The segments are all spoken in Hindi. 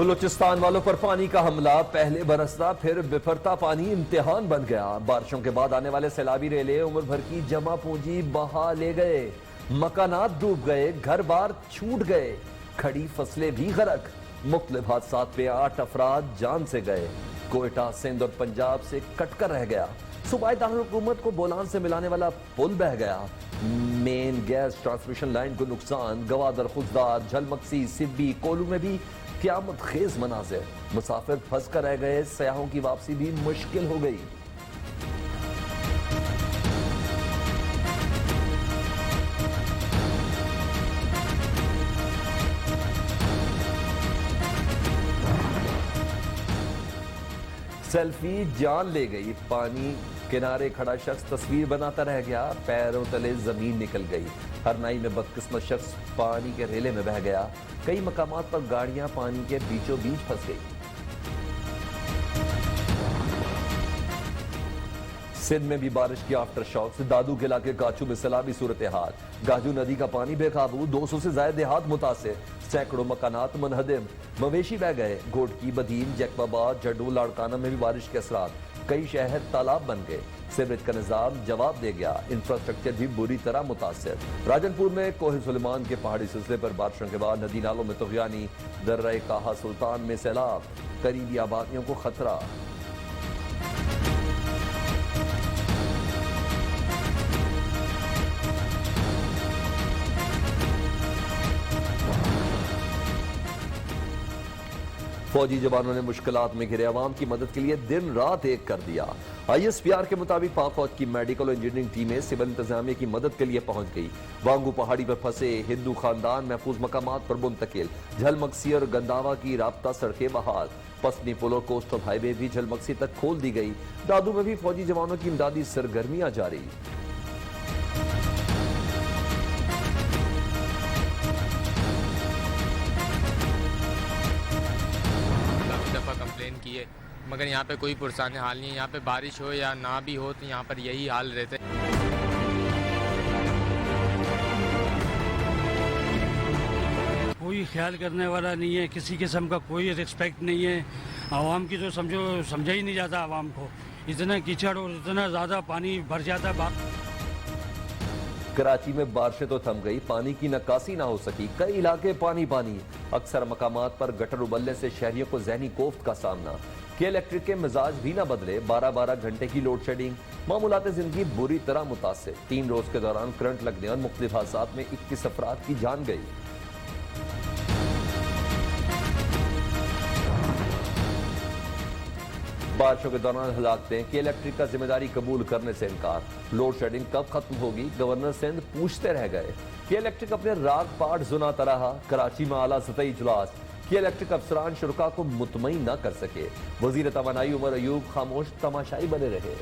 बलूचिस्तान वालों पर पानी का हमला, पहले बरसता फिर बिफरता पानी इम्तिहान बन गया। बारिशों के बाद आने वाले सैलाबी रेले उम्र भर की जमा पूंजी बहा ले गए, मकानात डूब गए, घर बार छूट गए, खड़ी फसलें भी गरक। मुख्तलिफ हादसात में 8 अफराद जान से गए। कोयटा, सिंध और पंजाब से कटकर रह गया। सूबाई दारुल-हुकूमत को बोलान से मिलाने वाला पुल बह गया। मेन गैस ट्रांसमिशन लाइन को नुकसान। गवादर, खुजदार, झलमक्सी, सिब्बी, कोलू में भी क़यामत खेज मनाज़िर। मुसाफिर फंस कर रह गए, सयाहों की वापसी भी मुश्किल हो गई। सेल्फी जान ले गई। पानी किनारे खड़ा शख्स तस्वीर बनाता रह गया, पैरों तले जमीन निकल गई। हरनाई में बदकिस्मत शख्स पानी के रेले में बह गया। कई मकामात पर गाड़ियां पानी के बीचों बीच फंस गई। सिंध में भी बारिश की आफ्टर शॉक से दादू के इलाके गाचू में सैलाबी सूरत हाल। गाजू नदी का पानी बेकाबू, 200 से ज्यादा देहात मुतासिर, सैकड़ों मकानात मुनहदिम, मवेशी बह गए। घोटकी, बदीन, जैकबाबाद, जड्डू, लाड़काना में भी बारिश के असरात। कई शहर तालाब बन गए। सीवरेज का निजाम जवाब दे गया। इंफ्रास्ट्रक्चर भी बुरी तरह मुतासिर। राजनपुर में कोहे सुलेमान के पहाड़ी सिलसिले पर बारिशों के बाद नदी नालों में तुग़यानी। दर्रा काहा सुल्तान में सैलाब, करीबी आबादियों को खतरा। फौजी जवानों ने मुश्किलात में घिरे अवाम की मदद के लिए दिन रात एक कर दिया। ISPR के मुताबिक पाक फौज की मेडिकल और इंजीनियरिंग टीमें सिविल इंतजामिया की मदद के लिए पहुंच गई। वांगू पहाड़ी पर फंसे हिंदू खानदान महफूज मकामात पर मुंतकिल। झलमक्सी और गंदावा की राब्ता सड़कें बहाल। पसनी पुल और कोस्टल हाईवे भी झलमक्सी तक खोल दी गई। दादू में भी फौजी जवानों की इमदादी सरगर्मियां जारी। कंप्लेन किए मगर यहाँ पे कोई पुरसान हाल नहीं है। यहाँ पे बारिश हो या ना भी हो तो यहाँ पर यही हाल रहते। कोई ख्याल करने वाला नहीं है, किसी किस्म का कोई रिस्पेक्ट नहीं है। आवाम की तो समझो समझा ही नहीं जाता। आवाम को इतना कीचड़ और इतना ज़्यादा पानी भर जाता। कराची में बारिशें तो थम गई, पानी की नक्कासी ना हो सकी। कई इलाके पानी पानी। अक्सर मकामात पर गटर उबलने से शहरियों को ज़हनी कोफ्त का सामना। के इलेक्ट्रिक के मिजाज भी ना बदले, 12-12 घंटे की लोड शेडिंग। मामूलात जिंदगी बुरी तरह मुतासिर। 3 रोज के दौरान करंट लगने और मुख्तलिफ हादसात में 21 अफराद की जान गई। बारिशों के दौरान हलाकतें, के इलेक्ट्रिक का जिम्मेदारी कबूल करने से इनकार। लोड शेडिंग कब खत्म होगी, गवर्नर सिंध पूछते रह गए। के इलेक्ट्रिक अपने राग पाठ सुनाता रहा। कराची में आला सतही इजलास। के इलेक्ट्रिक अफसरान शुरका को मुतमईन न कर सके। वजीर तवानाई उमर अयूब खामोश तमाशाई बने रहे।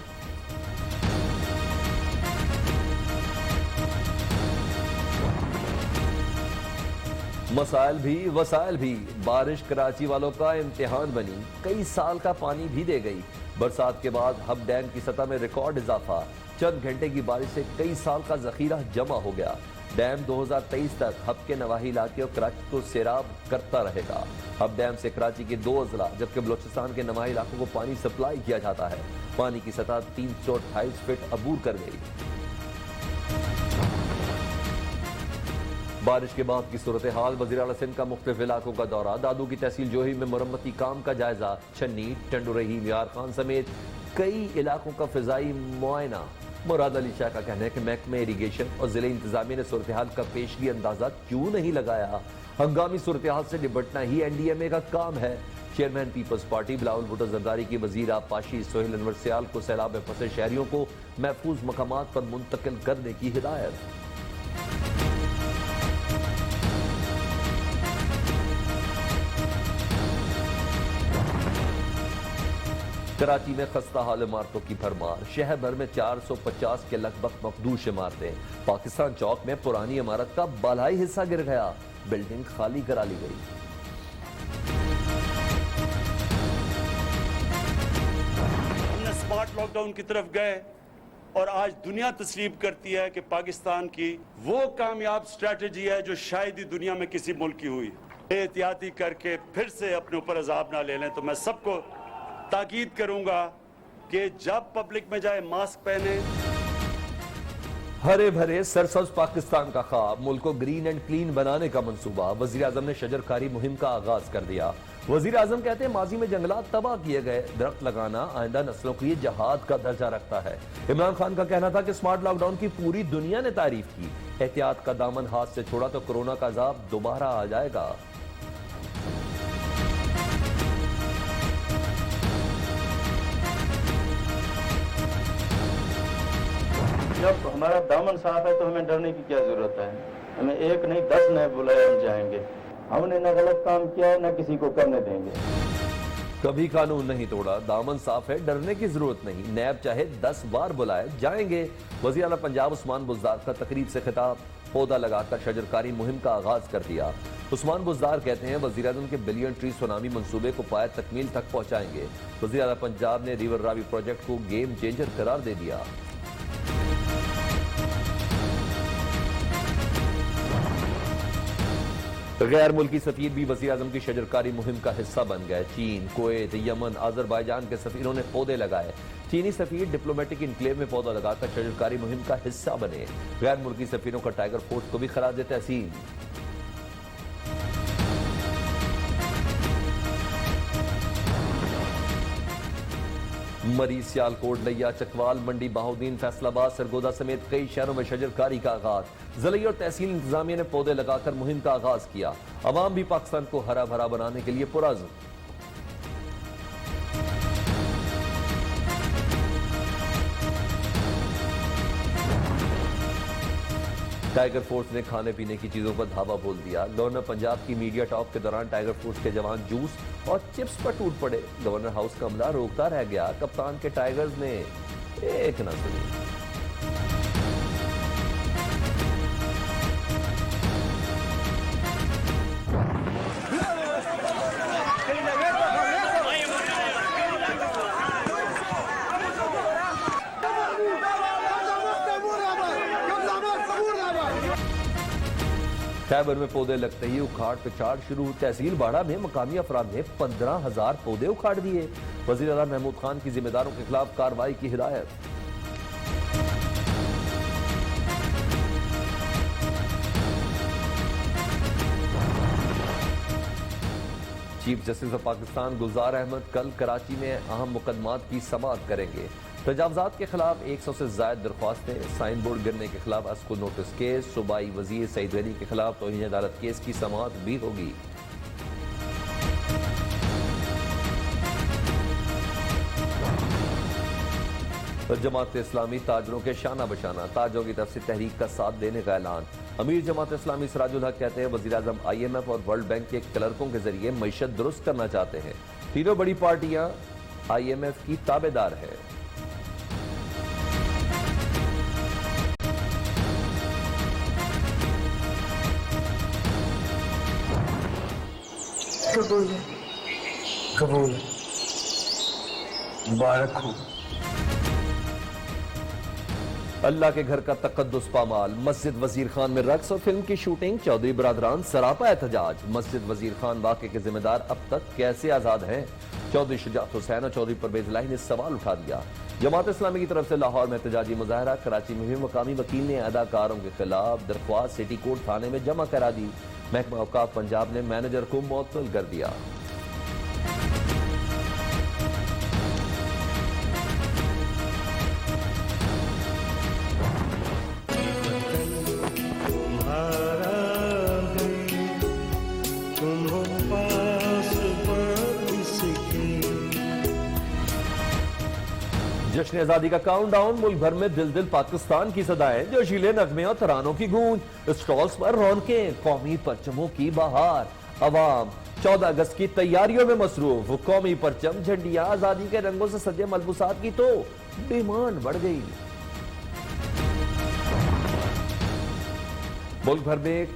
मसाइल भी वसाइल भी। बारिश कराची वालों का इम्तिहान बनी। कई साल का पानी भी दे गई। बरसात के बाद हब डैम की सतह में रिकॉर्ड इजाफा। चंद घंटे की बारिश से कई साल का जखीरा जमा हो गया। डैम 2023 तक हब के नवाही इलाके और कराची को सैराब करता रहेगा। हब डैम से कराची के 2 अजला जबकि बलोचिस्तान के नवाही इलाकों को पानी सप्लाई किया जाता है। पानी की सतह 328 फीट अबूर कर गई। बारिश के बाद की सूरत हाल। वज़ीर आला सिंध का मुख्तलिफ इलाकों का दौरा। दादू की तहसील जोही में मरम्मती काम का जायजा। छन्नी, टंडू रहीम, यार खान समेत कई इलाकों का फिजाई मुआयना। मुराद अली शाह का कहना है कि महकमे इरीगेशन और जिले इंतजामिया ने सूरत हाल का पेशगी अंदाजा क्यों नहीं लगाया। हंगामी सूरत हाल से निपटना ही NDMA का काम है। Chairman peoples party Bilawal Bhutto Zardari की वजीर आबपाशी सोहेल अनवर सियाल को सैलाब में फंसे शहरियों को महफूज मकामात पर मुंतकिल करने की हिदायत। कराची में खस्ता हाल इमारतों की भरमार। शहर भर में 450 के लगभग मखदूश इमारतें। पाकिस्तान चौक में पुरानी इमारत का बालाई हिस्सा गिर गया। बिल्डिंग खाली करा ली गई। हमने स्मार्ट लॉकडाउन की तरफ गए और आज दुनिया तस्लीम करती है कि पाकिस्तान की वो कामयाब स्ट्रैटेजी है जो शायद ही दुनिया में किसी मुल्क की हुई। एहतियाती करके फिर से अपने ऊपर अजाब ना ले लें। तो मैं सबको ताकीद करूंगा कि जब पब्लिक में जाए मास्क पहने। हरे भरे सरसब्ज पाकिस्तान का ख्वाब, मुल्क को ग्रीन एंड क्लीन बनाने का मंसूबा। वजीर आजम ने शजरकारी मुहिम का आगाज कर दिया। वजीर आजम कहते हैं माजी में जंगलात तबाह किए गए, दरख्त लगाना आइंदा नस्लों के लिए जहाद का दर्जा रखता है। इमरान खान का कहना था कि स्मार्ट लॉकडाउन की पूरी दुनिया ने तारीफ की। एहतियात का दामन हाथ से छोड़ा तो कोरोना का अजाब दोबारा आ जाएगा। जब हमारा दामन साफ है तो हमें डरने की क्या जरूरत है। हमें एक नहीं 10 नए बुलाए हम जाएंगे। हमने न गलत काम किया है न किसी को करने देंगे। कभी कानून नहीं तोड़ा, दामन साफ है, डरने की जरूरत नहीं। नैब चाहे 10 बार बुलाए जाएंगे। वज़ीर आला पंजाब उस्मान बुज़दार का तकरीब से खिताब, पौधा लगाकर शजरकारी मुहिम का आगाज कर दिया। उस्मान बुज़दार कहते हैं वज़ीर आज़म के बिलियन ट्री सुनामी मंसूबे को पाए तकमील तक पहुंचाएंगे। वज़ीर आला पंजाब ने रिवर रावी प्रोजेक्ट को गेम चेंजर करार दे दिया। गैर मुल्की सफीर भी वज़ीर आज़म की शजरकारी मुहिम का हिस्सा बन गए। चीन, कुवैत, यमन, अजरबैजान के सफीरों ने पौधे लगाए। चीनी सफीर डिप्लोमेटिक इनक्लेव में पौधा लगाकर शजरकारी मुहिम का हिस्सा बने। गैर मुल्की सफीरों का टाइगर फोर्स को भी खराज तहसीन। मरीज, सियालकोट, नैया, चकवाल, मंडी, बहाउद्दीन, फैसलाबाद, सरगोदा समेत कई शहरों में शजरकारी का आगाज। ज़िले और तहसील इंतजामिया ने पौधे लगाकर मुहिम का आगाज किया। अवाम भी पाकिस्तान को हरा भरा बनाने के लिए पुरअज़्म। टाइगर फोर्स ने खाने पीने की चीजों पर धावा बोल दिया। गवर्नर पंजाब की मीडिया टॉक के दौरान टाइगर फोर्स के जवान जूस और चिप्स पर टूट पड़े। गवर्नर हाउस का अमला रोकता रह गया। कप्तान के टाइगर्स ने एक न सुनी। खैबर में पौधे लगते ही उखाड़ पिछाड़ शुरू। तहसील बाड़ा में मकामी अफराद ने 15,000 पौधे उखाड़ दिए। वज़ीर आला महमूद खान की जिम्मेदारों के खिलाफ कार्रवाई की हिदायत। चीफ जस्टिस ऑफ पाकिस्तान गुलजार अहमद कल कराची में अहम मुकदमात की समाअत करेंगे। तजावजात के खिलाफ 100 से ज्यादा दरख्वास्तें, साइन बोर्ड गिरने के खिलाफ अस्को नोटिस केस, सूबाई वजीर सईद वली के खिलाफ तौहीन अदालत केस की समाअत भी होगी। जमात इस्लामी ताजरों के शाना बशाना, ताजरों की तरफ से तहरीक का साथ देने का ऐलान। अमीर जमात इस्लामी सिराजुल हक कहते हैं वज़ीर आज़म IMF और वर्ल्ड बैंक के क्लर्कों के जरिए मईशत दुरुस्त करना चाहते हैं। तीनों बड़ी पार्टियां IMF की ताबेदार है। कबूल है, कबूल है, मुबारक हो। अल्लाह के घर का तकद्दुस पामाल। मस्जिद वजीर खान में रक्स और फिल्म की शूटिंग, चौधरी बरादरान सरापा एहतजाज। मस्जिद वजीर खान वाक़े के जिम्मेदार अब तक कैसे आजाद हैं? चौधरी शुजात हुसैन और चौधरी परवेज इलाही ने सवाल उठा दिया। जमात इस्लामी की तरफ से लाहौर में एहतजाजी मुजाहरा। कराची में भी मकामी वकील ने अदाकारों के खिलाफ दरख्वास्त सिटी कोर्ट थाने में जमा करा दी। महकमा औकाफ पंजाब ने मैनेजर को मुअत्तल कर दिया। जश्न आजादी का काउंटडाउन, मुल्क भर में दिल दिल पाकिस्तान की सदाएं, जोशीले नगमे और तरानों की गूंज। स्टॉल्स पर रौनकें, कौमी परचमों की बहार। अवाम 14 अगस्त की तैयारियों में मसरूफ। कौमी परचम, झंडियां, आजादी के रंगों से सजे मलबूसात की तो डिमांड बढ़ गई। मुल्क भर में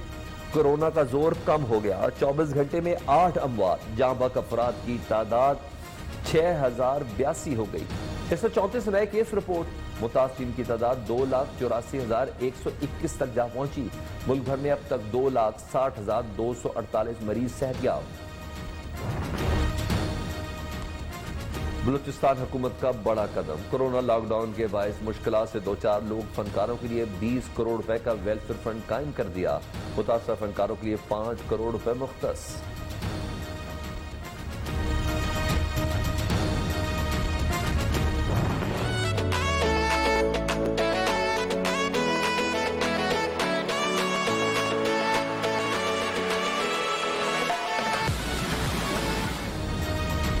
कोरोना का जोर कम हो गया। 24 घंटे में 8 अमवात। जाँ बहक अफराद की तादाद 6082 हो गई। 134 नए केस रिपोर्ट। मुतासिरीन की तादाद 2,84,121 तक जा पहुंची। मुल्क भर में अब तक 2,60,248 मरीज सेहतयाब। बलूचिस्तान हुकूमत का बड़ा कदम। कोरोना लॉकडाउन के बायस मुश्किलात से दो चार लोग फनकारों के लिए 20 करोड़ रुपए का वेलफेयर फंड कायम कर दिया। मुतासर फनकारों के लिए 5 करोड़ रुपए मुख्तस।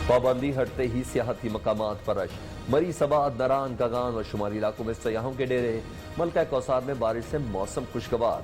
पाबंदी हटते ही सियाहती मकामात पर रश। मरी सबाद, नरान, गगान और शुमारी इलाकों में सयाहों के डेरे। मलका कौसार में बारिश से मौसम खुशगवार।